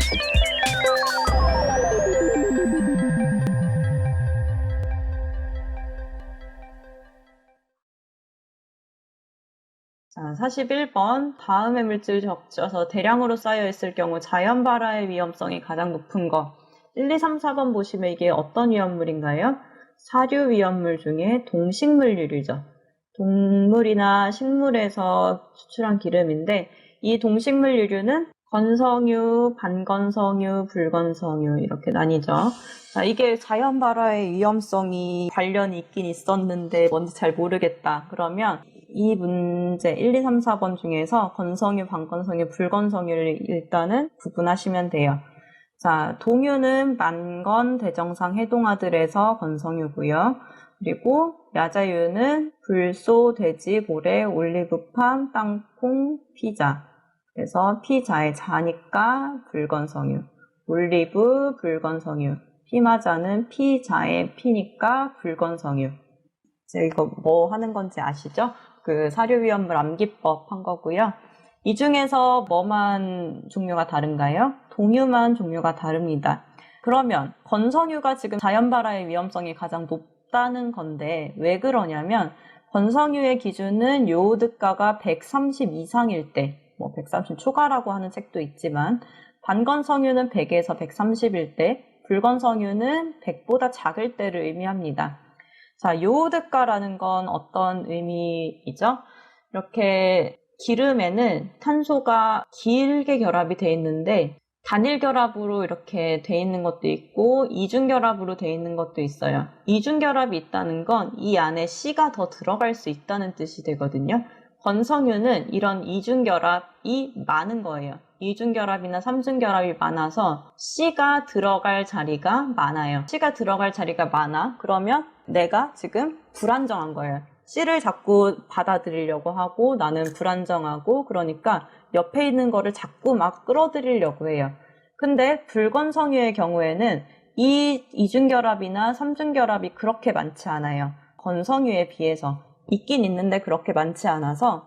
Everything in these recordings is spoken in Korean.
자, 41번. 다음의 물질 적셔서 대량으로 쌓여 있을 경우 자연 발화의 위험성이 가장 높은 것. 1, 2, 3, 4번 보시면 이게 어떤 위험물인가요? 사료 위험물 중에 동식물유류죠. 동물이나 식물에서 추출한 기름인데 이 동식물유류는 건성유, 반건성유, 불건성유 이렇게 나뉘죠. 자, 이게 자연 발화의 위험성이 관련이 있긴 있었는데 뭔지 잘 모르겠다. 그러면 이 문제 1, 2, 3, 4번 중에서 건성유, 반건성유, 불건성유를 일단은 구분하시면 돼요. 자, 동유는 만건, 대정상, 해동아들에서 건성유고요. 그리고 야자유는 불소, 돼지, 고래, 올리브팜, 땅콩, 피자. 그래서 피자의 자니까 불건성유. 올리브, 불건성유. 피마자는 피자의 피니까 불건성유. 이거 뭐 하는 건지 아시죠? 그 사료위험물 암기법 한 거고요. 이 중에서 뭐만 종류가 다른가요? 동유만 종류가 다릅니다. 그러면 건성유가 지금 자연 발화의 위험성이 가장 높다는 건데 왜 그러냐면 건성유의 기준은 요오드가가 130 이상일 때, 뭐 130 초과라고 하는 책도 있지만 반건성유는 100에서 130일 때, 불건성유는 100보다 작을 때를 의미합니다. 자, 요오드가라는 건 어떤 의미이죠? 이렇게 기름에는 탄소가 길게 결합이 돼 있는데 단일 결합으로 이렇게 돼 있는 것도 있고 이중 결합으로 돼 있는 것도 있어요. 이중 결합이 있다는 건 이 안에 C가 더 들어갈 수 있다는 뜻이 되거든요. 건성유는 이런 이중 결합이 많은 거예요. 이중 결합이나 삼중 결합이 많아서 C가 들어갈 자리가 많아요. C가 들어갈 자리가 많아. 그러면 내가 지금 불안정한 거예요. C를 자꾸 받아들이려고 하고 나는 불안정하고 그러니까 옆에 있는 거를 자꾸 막 끌어들이려고 해요. 근데 불건성유의 경우에는 이 이중결합이나 삼중결합이 그렇게 많지 않아요. 건성유에 비해서 있긴 있는데 그렇게 많지 않아서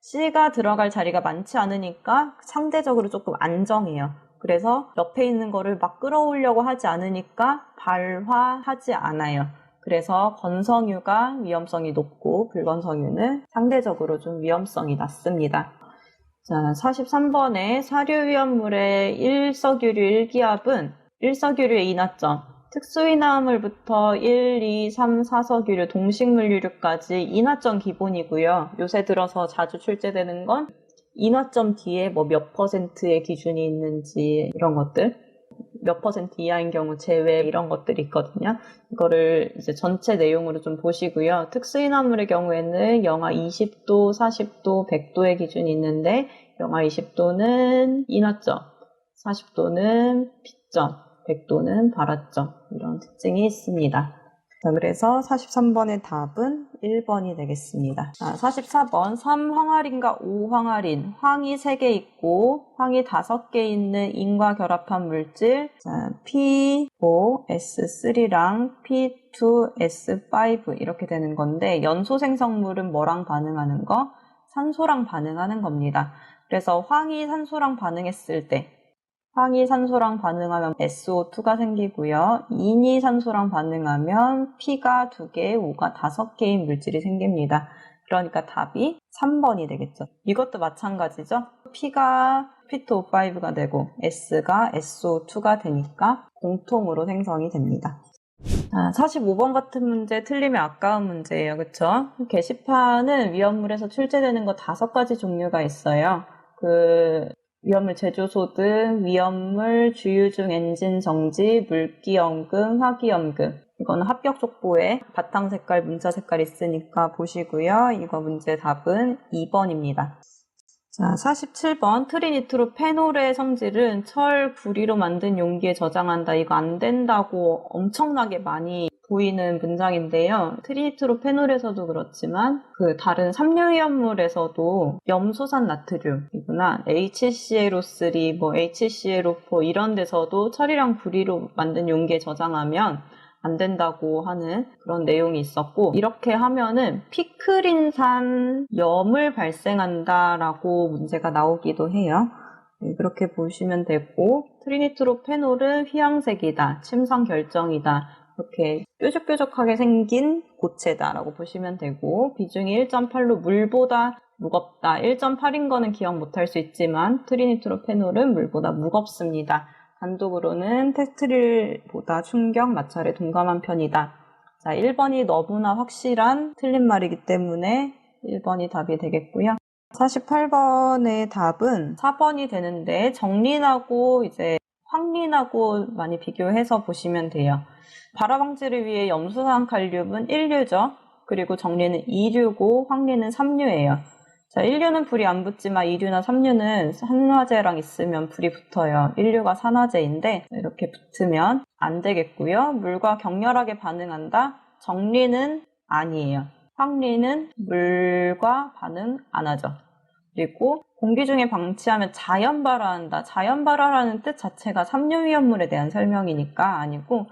C가 들어갈 자리가 많지 않으니까 상대적으로 조금 안정해요. 그래서 옆에 있는 거를 막 끌어오려고 하지 않으니까 발화하지 않아요. 그래서 건성유가 위험성이 높고 불건성유는 상대적으로 좀 위험성이 낮습니다. 자, 43번에 사료위험물의 일석유류 1기압은 일석유류의 인화점, 특수인화물부터 1, 2, 3, 4석유류, 동식물유류까지 인화점 기본이고요. 요새 들어서 자주 출제되는 건 인화점 뒤에 뭐 몇 퍼센트의 기준이 있는지 이런 것들, 몇 퍼센트 이하인 경우 제외 이런 것들이 있거든요. 이거를 이제 전체 내용으로 좀 보시고요. 특수인화물의 경우에는 영하 20도, 40도, 100도의 기준이 있는데 영하 20도는 인화점, 40도는 피점, 100도는 발화점 이런 특징이 있습니다. 자, 그래서 43번의 답은 1번이 되겠습니다. 자, 44번 3황아린과 5황아린, 황이 3개 있고 황이 5개 있는 인과 결합한 물질 자, P5S3랑 P2S5 이렇게 되는 건데 연소 생성물은 뭐랑 반응하는 거? 산소랑 반응하는 겁니다. 그래서 황이 산소랑 반응했을 때 황이 산소랑 반응하면 SO2가 생기고요. 인이 산소랑 반응하면 P가 2개, O가 5개인 물질이 생깁니다. 그러니까 답이 3번이 되겠죠. 이것도 마찬가지죠. P가 P2O5가 되고 S가 SO2가 되니까 공통으로 생성이 됩니다. 45번 같은 문제 틀리면 아까운 문제예요. 그쵸? 게시판은 위험물에서 출제되는 거 5가지 종류가 있어요. 위험물 제조소 등 위험물 주유중 엔진 정지, 물기염금, 화기염금 이거는 합격 족보에 바탕 색깔, 문자 색깔 있으니까 보시고요. 이거 문제 답은 2번입니다. 자, 47번 트리니트로페놀의 성질은 철, 구리로 만든 용기에 저장한다. 이거 안 된다고 엄청나게 많이 보이는 문장인데요. 트리니트로페놀에서도 그렇지만 다른 삼류위험물에서도 염소산 나트륨이구나. HClO3, HClO4 이런 데서도 철이랑 구리로 만든 용기에 저장하면 안 된다고 하는 그런 내용이 있었고 이렇게 하면은 피크린산 염을 발생한다라고 문제가 나오기도 해요. 네, 그렇게 보시면 되고 트리니트로페놀은 휘황색이다, 침성 결정이다, 이렇게 뾰족뾰족하게 생긴 고체다라고 보시면 되고 비중이 1.8로 물보다 무겁다. 1.8인 거는 기억 못할 수 있지만 트리니트로페놀은 물보다 무겁습니다. 단독으로는 테트릴보다 충격, 마찰에 동감한 편이다. 자, 1번이 너무나 확실한 틀린 말이기 때문에 1번이 답이 되겠고요. 48번의 답은 4번이 되는데 정린하고 이제 황린하고 많이 비교해서 보시면 돼요. 발화 방지를 위해 염수산 칼륨은 1류죠. 그리고 정린은 2류고 황린은 3류예요. 자, 1류는 불이 안 붙지만 2류나 3류는 산화제랑 있으면 불이 붙어요. 1류가 산화제인데 이렇게 붙으면 안 되겠고요. 물과 격렬하게 반응한다. 정린은 아니에요. 황린은 물과 반응 안 하죠. 그리고 공기 중에 방치하면 자연 발화한다. 자연 발화라는 뜻 자체가 삼류 위험물에 대한 설명이니까 아니고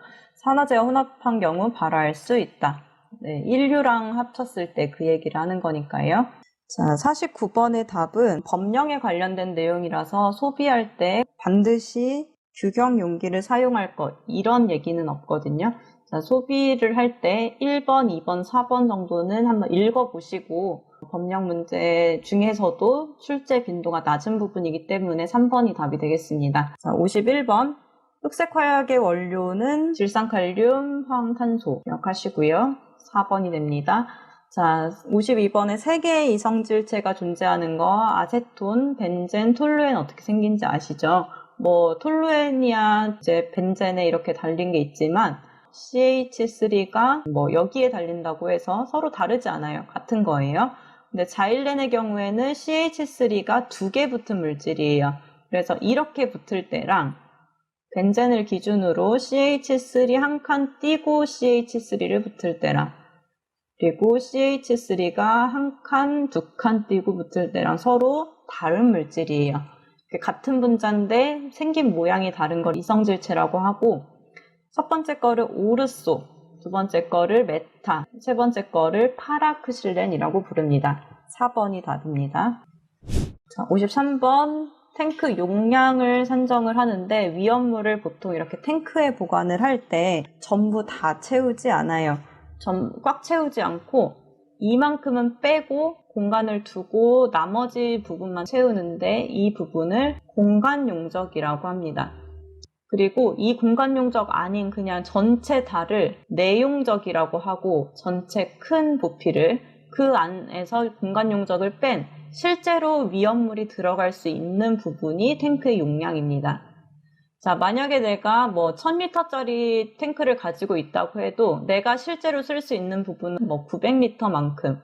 산화제와 혼합한 경우 발화할 수 있다. 네, 1류랑 합쳤을 때 그 얘기를 하는 거니까요. 자, 49번의 답은 법령에 관련된 내용이라서 소비할 때 반드시 규격 용기를 사용할 것 이런 얘기는 없거든요. 자, 소비를 할 때 1번, 2번, 4번 정도는 한번 읽어보시고 법령 문제 중에서도 출제 빈도가 낮은 부분이기 때문에 3번이 답이 되겠습니다. 자, 51번 흑색 화약의 원료는 질산칼륨, 황탄소 기억하시고요. 4번이 됩니다. 자, 52번에 3개의 이성질체가 존재하는 거 아세톤, 벤젠, 톨루엔 어떻게 생긴지 아시죠? 뭐 톨루엔이야 이제 벤젠에 이렇게 달린 게 있지만 CH3가 뭐 여기에 달린다고 해서 서로 다르지 않아요. 같은 거예요. 근데 자일렌의 경우에는 CH3가 2개 붙은 물질이에요. 그래서 이렇게 붙을 때랑 벤젠을 기준으로 CH3 한 칸 띄고 CH3를 붙을 때랑 그리고 CH3가 한 칸, 2칸 띄고 붙을 때랑 서로 다른 물질이에요. 같은 분자인데 생긴 모양이 다른 걸 이성질체라고 하고 첫 번째 거를 오르소, 두 번째 거를 메타, 세 번째 거를 파라크실렌이라고 부릅니다. 4번이 답입니다. 자, 53번 탱크 용량을 산정을 하는데 위험물을 보통 이렇게 탱크에 보관을 할 때 전부 다 채우지 않아요. 꽉 채우지 않고 이만큼은 빼고 공간을 두고 나머지 부분만 채우는데 이 부분을 공간 용적이라고 합니다. 그리고 이 공간 용적 아닌 그냥 전체 다를 내용적이라고 하고 전체 큰 부피를 그 안에서 공간 용적을 뺀 실제로 위험물이 들어갈 수 있는 부분이 탱크의 용량입니다. 자, 만약에 내가 뭐 1000리터짜리 탱크를 가지고 있다고 해도 내가 실제로 쓸 수 있는 부분은 뭐 900리터만큼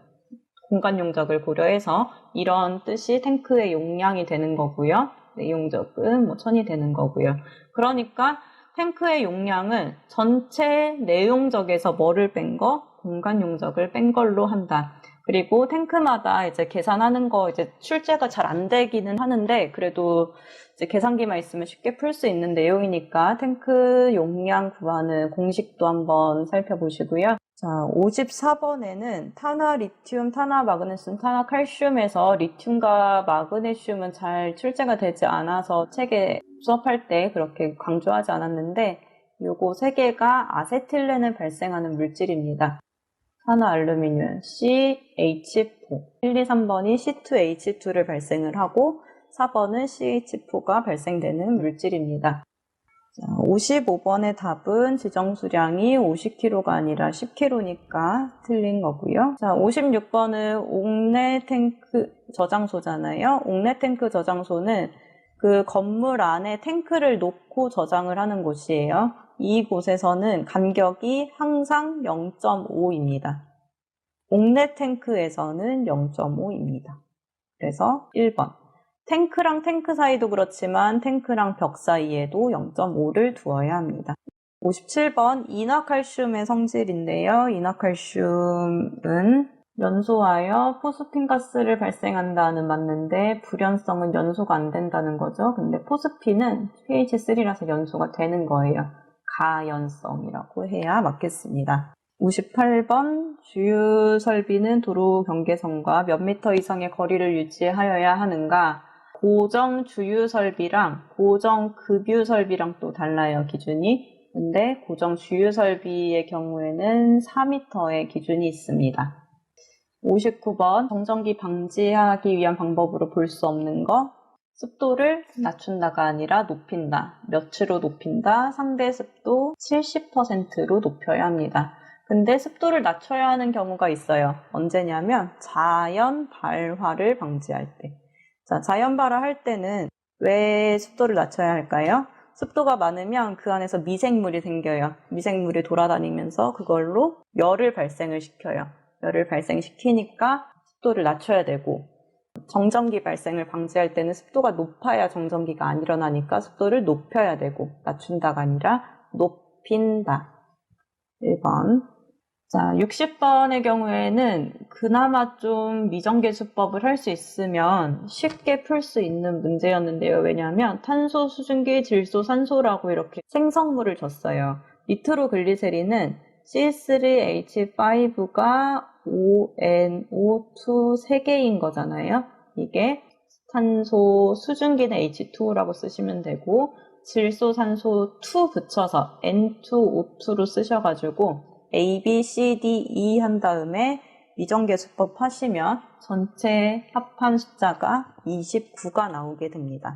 공간 용적을 고려해서 이런 뜻이 탱크의 용량이 되는 거고요. 내용적은 뭐 1000이 되는 거고요. 그러니까 탱크의 용량은 전체 내용적에서 뭐를 뺀 거? 공간 용적을 뺀 걸로 한다. 그리고 탱크마다 이제 계산하는 거 이제 출제가 잘 안 되기는 하는데 그래도 이제 계산기만 있으면 쉽게 풀 수 있는 내용이니까 탱크 용량 구하는 공식도 한번 살펴보시고요. 자, 54번에는 탄화 리튬, 탄화 마그네슘, 탄화 칼슘에서 리튬과 마그네슘은 잘 출제가 되지 않아서 책에 수업할 때 그렇게 강조하지 않았는데 요거 3개가 아세틸렌을 발생하는 물질입니다. 산화 알루미늄 CH4 1, 2, 3번이 C2H2를 발생을 하고 4번은 CH4가 발생되는 물질입니다. 자, 55번의 답은 지정 수량이 50kg가 아니라 10kg니까 틀린 거고요. 자, 56번은 옥내 탱크 저장소잖아요. 옥내 탱크 저장소는 그 건물 안에 탱크를 놓고 저장을 하는 곳이에요. 이곳에서는 간격이 항상 0.5입니다. 옥내 탱크에서는 0.5입니다. 그래서 1번. 탱크랑 탱크 사이도 그렇지만 탱크랑 벽 사이에도 0.5를 두어야 합니다. 57번 인화칼슘의 성질인데요. 인화칼슘은 연소하여 포스핀 가스를 발생한다는 맞는데 불연성은 연소가 안 된다는 거죠. 근데 포스핀은 pH3라서 연소가 되는 거예요. 가연성이라고 해야 맞겠습니다. 58번 주유 설비는 도로 경계선과 몇 미터 이상의 거리를 유지하여야 하는가? 고정 주유 설비랑 고정 급유 설비랑 또 달라요, 기준이. 근데 고정 주유 설비의 경우에는 4m의 기준이 있습니다. 59번, 정전기 방지하기 위한 방법으로 볼 수 없는 거. 습도를 낮춘다가 아니라 높인다. 몇으로 높인다? 상대 습도 70%로 높여야 합니다. 근데 습도를 낮춰야 하는 경우가 있어요. 언제냐면 자연 발화를 방지할 때. 자, 자연 발화할 때는 왜 습도를 낮춰야 할까요? 습도가 많으면 그 안에서 미생물이 생겨요. 미생물이 돌아다니면서 그걸로 열을 발생을 시켜요. 열을 발생시키니까 습도를 낮춰야 되고, 정전기 발생을 방지할 때는 습도가 높아야 정전기가 안 일어나니까 습도를 높여야 되고, 낮춘다가 아니라 높인다. 1번. 자, 60번의 경우에는 그나마 좀 미정계 수법을 할 수 있으면 쉽게 풀 수 있는 문제였는데요. 왜냐하면 탄소, 수증기, 질소, 산소라고 이렇게 생성물을 줬어요. 니트로글리세린은 C3H5가 ONO2 3개인 거잖아요. 이게 탄소, 수증기는 H2라고 쓰시면 되고, 질소, 산소 2 붙여서 N2O2로 쓰셔가지고 A, B, C, D, E 한 다음에 미정계 수법 하시면 전체 합한 숫자가 29가 나오게 됩니다.